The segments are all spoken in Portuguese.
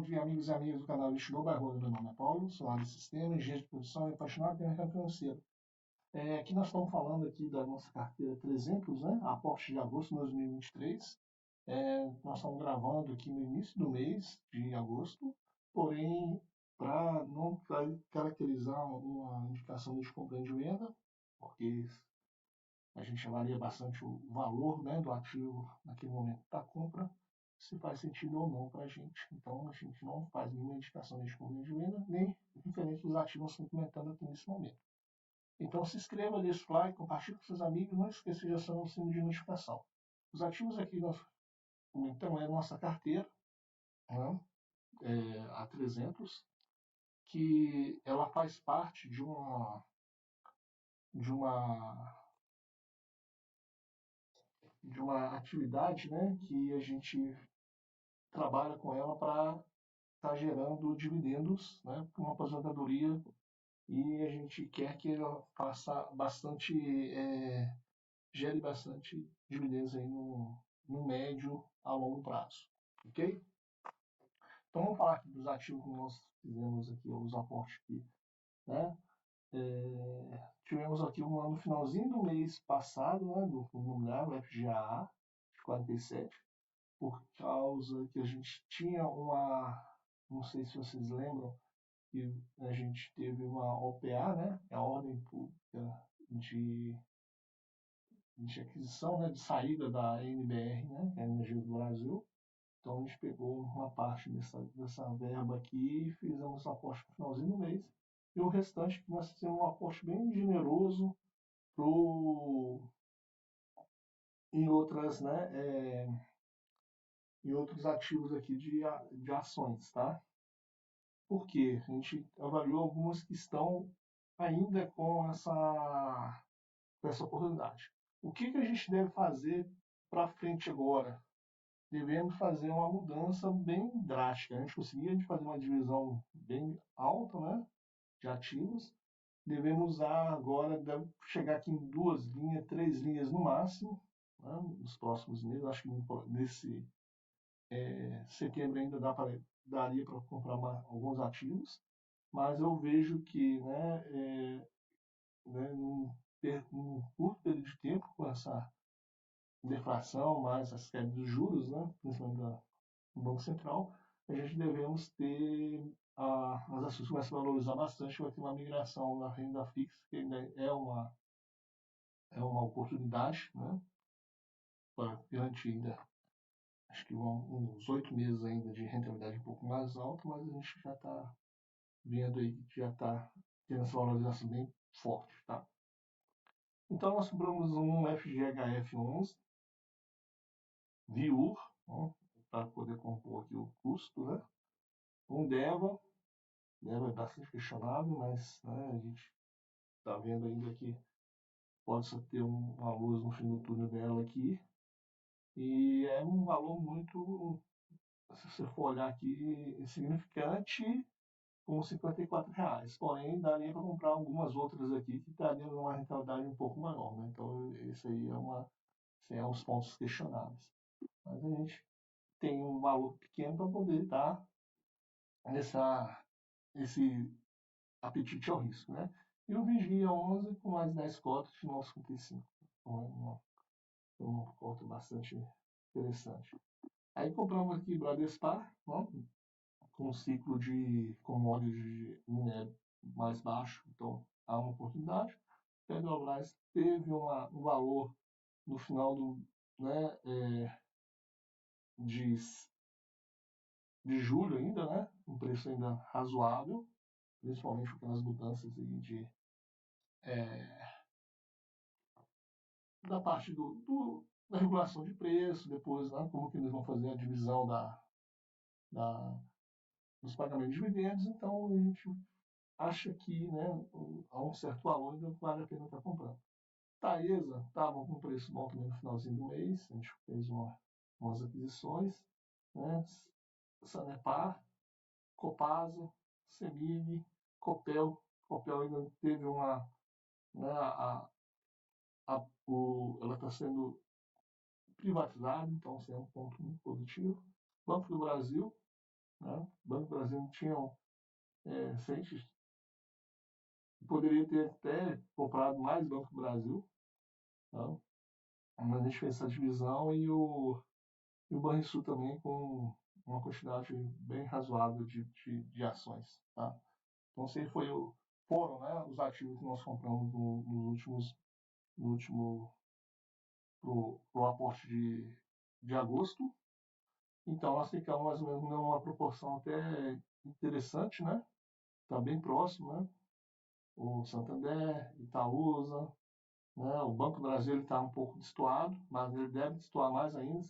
dia, amigos e amigas do canal Investidor Barroso. Meu nome é Paulo, sou área de sistema, engenheiro de produção e apaixonado pelo mercado financeiro. Aqui nós estamos falando aqui da nossa carteira 300, né? Aporte de agosto de 2023. Nós estamos gravando aqui no início do mês de agosto, porém, para não caracterizar uma indicação de compra e de venda, porque a gente avalia bastante o valor, né, do ativo naquele momento da compra, se faz sentido ou não para a gente. Então, a gente não faz nenhuma indicação de compra e de venda, nem referente dos ativos que estamos comentando aqui nesse momento. Então, se inscreva, deixe o like, compartilhe com seus amigos, não esqueça de acionar o sino de notificação. Os ativos aqui nós comentamos é a nossa carteira, né, a 300, que ela faz parte de uma atividade, né, que a gente trabalha com ela para estar gerando dividendos, né, para uma aposentadoria, e a gente quer que ela faça bastante, gere bastante dividendos aí no médio a longo prazo, ok? Então vamos falar aqui dos ativos que nós fizemos aqui, os aportes aqui, né? Tivemos aqui no finalzinho do mês passado, né, do fundo imobiliário, o FGAA, de 47, por causa que a gente tinha não sei se vocês lembram, que a gente teve uma OPA, né, a Ordem Pública de Aquisição, né, de saída da NBR, né, que é a Energia do Brasil. Então a gente pegou uma parte dessa verba aqui e fizemos aporte no finalzinho do mês. E o restante, nós fizemos um aporte bem generoso em outras, né, em outros ativos aqui de ações, tá? Porque a gente avaliou algumas que estão ainda com essa oportunidade. O que a gente deve fazer para frente agora? Devemos fazer uma mudança bem drástica. A gente conseguia fazer uma divisão bem alta, né, de ativos. Devemos usar agora, deve chegar aqui em 2 linhas, 3 linhas no máximo, né, nos próximos meses. Acho que nesse setembro ainda daria para comprar alguns ativos, mas eu vejo que, num curto período de tempo, com essa deflação, mais as quedas dos juros, né, principalmente do Banco Central, a gente devemos ter as ações começam a valorizar bastante, vai ter uma migração na renda fixa, que ainda é uma oportunidade, né, para garantir ainda, acho que uns 8 meses ainda de rentabilidade um pouco mais alta, mas a gente já está vendo aí que já está tendo essa valorização bem forte, tá? Então nós compramos um FGHF11 VIUR, né, para poder compor aqui o custo, né? Um DEVA é bastante questionável, mas, né, a gente está vendo ainda que pode ter uma luz no fim do túnel dela aqui, e é um valor muito, se você for olhar aqui, significante, com R$ 54, porém daria para comprar algumas outras aqui que dariam uma rentabilidade um pouco maior, né? Então esse aí é uns pontos questionáveis, mas a gente tem um valor pequeno para poder dar esse apetite ao risco, né? E o Vigia 11 com mais 10 cotas de 9,55. Uma cota bastante interessante. Aí compramos aqui Bradespar, né, com um ciclo de commodities de minério mais baixo, então há uma oportunidade. Petrobras teve um valor no final né, de julho ainda, né, um preço ainda razoável, principalmente com aquelas mudanças aí da parte da regulação de preço, depois, né, como que eles vão fazer a divisão dos pagamentos de dividendos. Então a gente acha que, né, a um certo valor ainda vale a pena estar comprando. Taesa estava com preço bom também no finalzinho do mês, a gente fez umas aquisições, né, Sanepar, Copasa, Semig, Copel. Copel ainda teve né, ela está sendo privatizada, então isso é um ponto muito positivo. Banco do Brasil, né? O Banco do Brasil não tinha, poderia ter até comprado mais Banco do Brasil, tá? Mas a gente fez essa divisão e o Banrisul também com uma quantidade bem razoável de ações, tá? Então, foram, né, os ativos que nós compramos no último, pro aporte de agosto. Então, nós ficamos mais ou menos numa proporção até interessante, né? Está bem próximo, né? O Santander, Itaúsa, né? O Banco do Brasil está um pouco destoado, mas ele deve destoar mais ainda,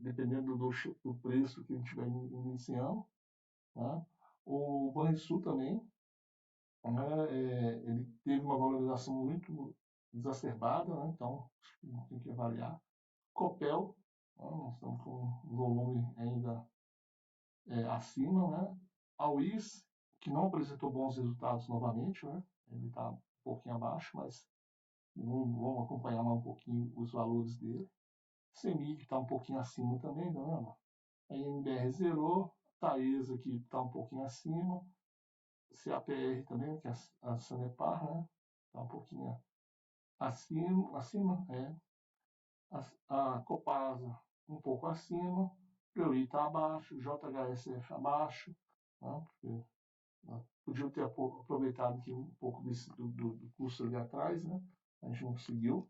dependendo do preço que a gente estiver iniciando. Né? O Banrisul também, né? Ele teve uma valorização muito exacerbada, né? Então tem que avaliar. Copel, né? Nós estamos com um volume ainda acima, né? A UIS, que não apresentou bons resultados novamente, né? Ele está um pouquinho abaixo, mas vamos acompanhar mais um pouquinho os valores dele. CEMIG está um pouquinho acima também, tá vendo? A MBR zerou, Taesa aqui está um pouquinho acima, CAPR também, que é a Sanepar, né? Está um pouquinho acima, a Copasa um pouco acima, Fleury está abaixo, JHSF abaixo, né? Porque podia ter aproveitado aqui um pouco do curso ali atrás, né? A gente não conseguiu.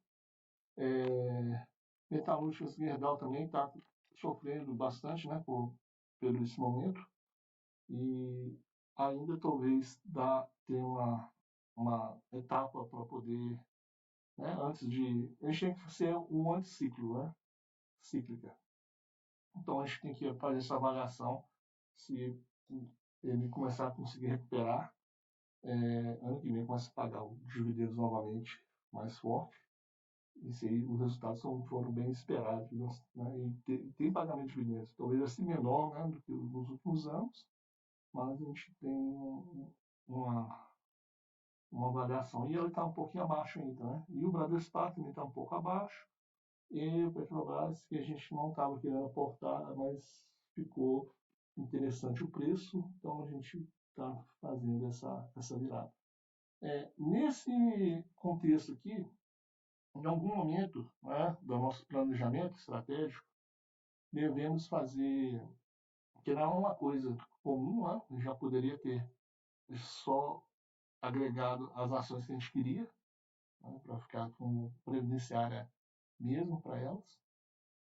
Metalúrgicas Gerdau também está sofrendo bastante, né, pelo esse momento, e ainda talvez ter uma etapa para poder, né, antes de... A gente tem que ser um anticiclo, né, cíclica. Então a gente tem que fazer essa avaliação, se ele começar a conseguir recuperar, ano que vem começa a pagar os dividendos novamente mais forte. Isso aí, os resultados foram bem esperados, né? E tem pagamento de dividendos, talvez assim menor, né, do que nos últimos anos, mas a gente tem uma avaliação. E ele está um pouquinho abaixo ainda, né? E o Bradespar também está um pouco abaixo. E o Petrobras, que a gente não estava querendo aportar, mas ficou interessante o preço, então a gente está fazendo essa virada. Nesse contexto aqui, em algum momento, né, do nosso planejamento estratégico, devemos fazer, que não é uma coisa comum, né? Já poderia ter só agregado as ações que a gente queria, né, para ficar como previdenciária mesmo para elas,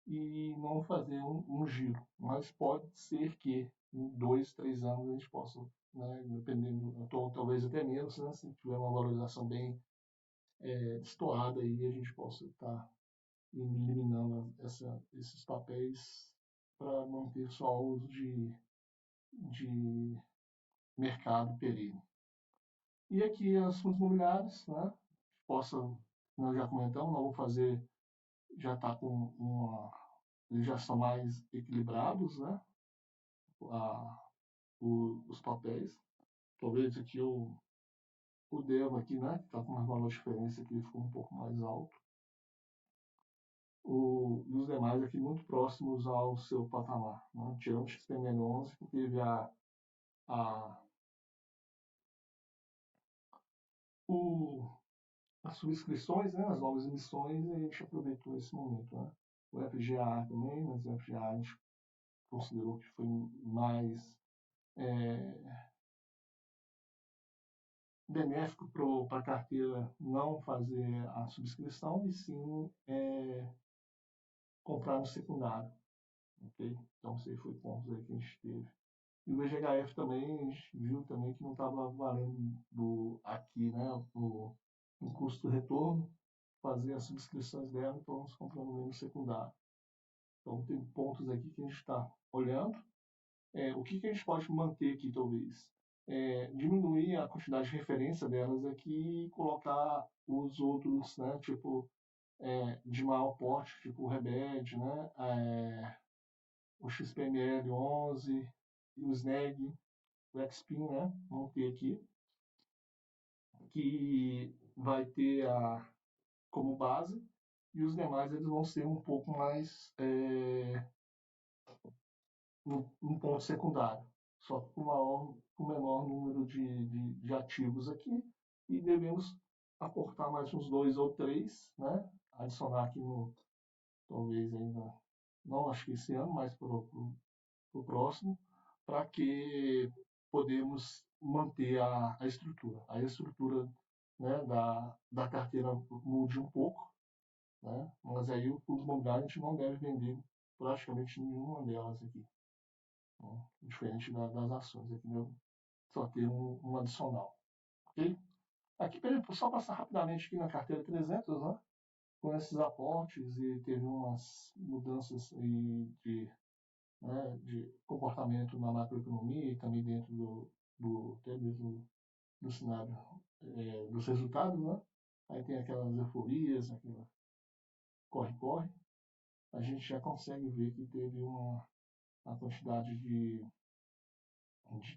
e não fazer um giro. Mas pode ser que em 2, 3 anos a gente possa, né, dependendo, talvez até menos, né, se tiver uma valorização bem destoada, aí a gente possa estar eliminando esses papéis para manter só o uso de mercado perene. E aqui as fundos imobiliários, né? Nós já comentamos, nós vamos fazer, já está eles já são mais equilibrados, né? Os papéis. Talvez aqui o Deva aqui, né? Que está com uma valor de diferença aqui, ficou um pouco mais alto. E os demais aqui muito próximos ao seu patamar, né? Tirando o XPML11, que teve as subscrições, né, as novas emissões, e a gente aproveitou esse momento. Né? O FGA também, mas o FGA a gente considerou que foi mais benéfico para a carteira não fazer a subscrição e sim comprar no secundário. Okay? Então, esses foram pontos aí que a gente teve. E o VGHF também, a gente viu também que não estava valendo aqui, né, o custo-retorno, fazer as subscrições dela, então nós compramos no secundário. Então tem pontos aqui que a gente está olhando. O que a gente pode manter aqui, talvez? Diminuir a quantidade de referência delas aqui e colocar os outros, né, tipo, de maior porte, tipo o Rebed, né, o XPML11 e o SNEG, o XPIN, né? Vamos ter aqui, que vai ter como base, e os demais eles vão ser um pouco mais um ponto secundário. só com menor número de ativos aqui, e devemos aportar mais uns 2 ou 3, né? Adicionar aqui no, talvez ainda, não acho que esse ano, mas para o próximo, para que podemos manter a estrutura. A estrutura, né, da carteira mude um pouco, né? Mas aí o fundo imobiliário a gente não deve vender praticamente nenhuma delas aqui, né? Diferente das ações, aqui deve só ter um adicional, ok? Aqui, só passar rapidamente aqui na carteira 300, né? Com esses aportes, e teve umas mudanças aí de comportamento na macroeconomia e também dentro até mesmo do cenário dos resultados, né? Aí tem aquelas euforias, aquela corre-corre. A gente já consegue ver que teve uma quantidade de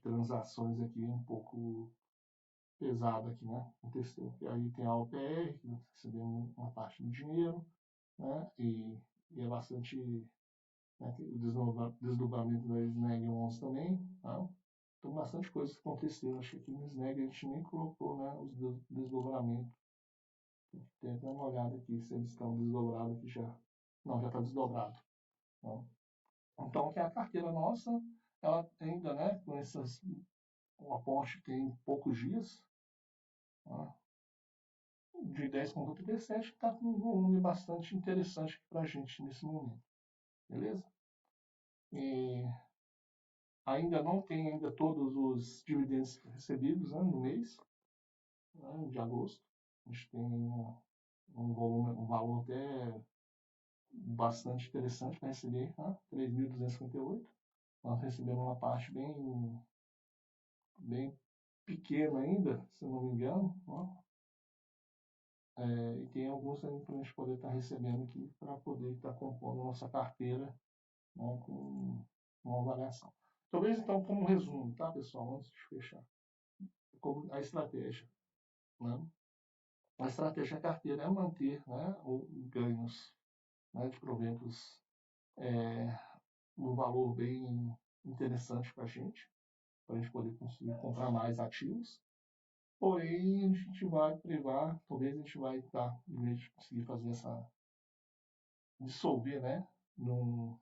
transações aqui um pouco pesada aqui, né? Aconteceu. E aí tem a OPR, que nós recebemos uma parte do dinheiro, né? E é bastante, né, o desdobramento da SNEG 11 também, tá? Então, bastante coisa que aconteceu. Acho que aqui no SNEG a gente nem colocou, né, os desdobramentos. Tem até uma olhada aqui se eles estão desdobrados aqui já. Não, já está desdobrado. Tá? Então, que a carteira nossa, ela ainda, né, com essas, o aporte tem poucos dias, tá? De 10,37 está com um volume bastante interessante para a gente nesse momento. Beleza? E ainda não tem ainda todos os dividendos recebidos, né, no mês, né, de agosto. A gente tem um valor até bastante interessante para receber, né, 3.258. Nós recebemos uma parte bem pequena ainda, se eu não me engano, né? E tem alguns ainda para a gente poder estar recebendo aqui para poder estar compondo a nossa carteira, né, com uma avaliação. Talvez então, como resumo, tá, pessoal, antes de fechar, como a estratégia, né? A estratégia da carteira é manter, né, ganhos, né, de proventos um valor bem interessante para a gente poder conseguir comprar mais ativos. Porém, a gente vai privar, talvez a gente vai estar, em vez de conseguir fazer dissolver, né, num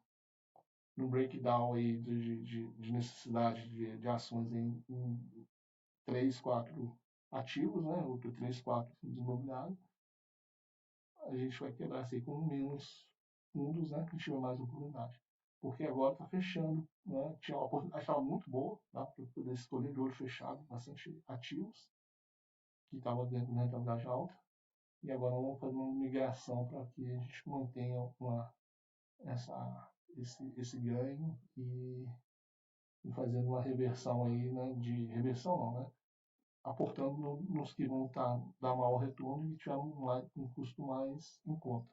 breakdown aí de necessidade de ações em 3, 4 ativos, né, ou 3, 4 fundos imobiliários, a gente vai quebrar isso aí com menos fundos, né, que tiver mais oportunidade. Porque agora está fechando, né, tinha uma oportunidade, estava muito boa, tá, para poder escolher de olho fechado, bastante ativos, que estava dentro da rentabilidade alta, e agora vamos fazer uma migração para que a gente mantenha esse ganho e fazendo uma reversão aí, né, de reversão não, né, aportando nos que vão dar maior retorno e tiver um custo mais em conta.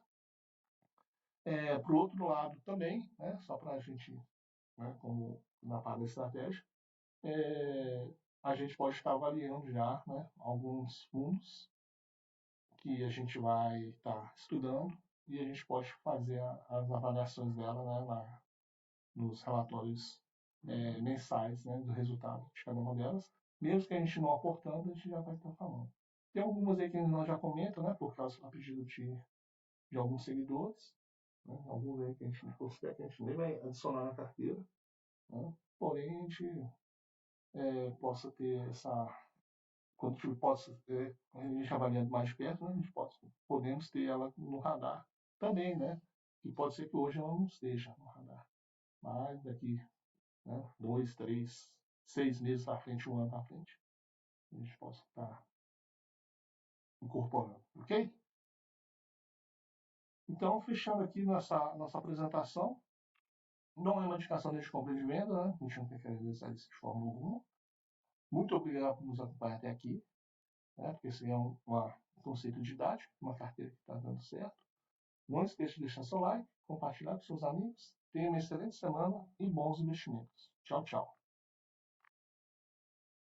Para o outro lado também, né, só para a gente, né, como na parte da estratégia, a gente pode estar avaliando já, né, alguns fundos que a gente vai estar estudando e a gente pode fazer as avaliações dela, né, nos relatórios mensais, né, do resultado de cada uma delas. Mesmo que a gente não aportando, a gente já vai estar falando. Tem algumas aí que nós já comentamos, né, por causa a pedido de alguns seguidores, né, alguns aí que a gente considera que a gente nem vai adicionar na carteira, né, porém a gente possa ter quando a gente possa a gente avaliando mais de perto, né, a gente podemos ter ela no radar também, né, e pode ser que hoje ela não esteja no radar, mas daqui, né, 2, 3, 6 meses para frente, um ano para frente, a gente possa estar incorporando, ok? Então, fechando aqui nossa apresentação, não é uma indicação de compra e de venda, né? A gente não quer realizar isso de forma alguma. Muito obrigado por nos acompanhar até aqui, né? Porque esse é um conceito didático, uma carteira que está dando certo. Não esqueça de deixar seu like, compartilhar com seus amigos. Tenha uma excelente semana e bons investimentos. Tchau, tchau.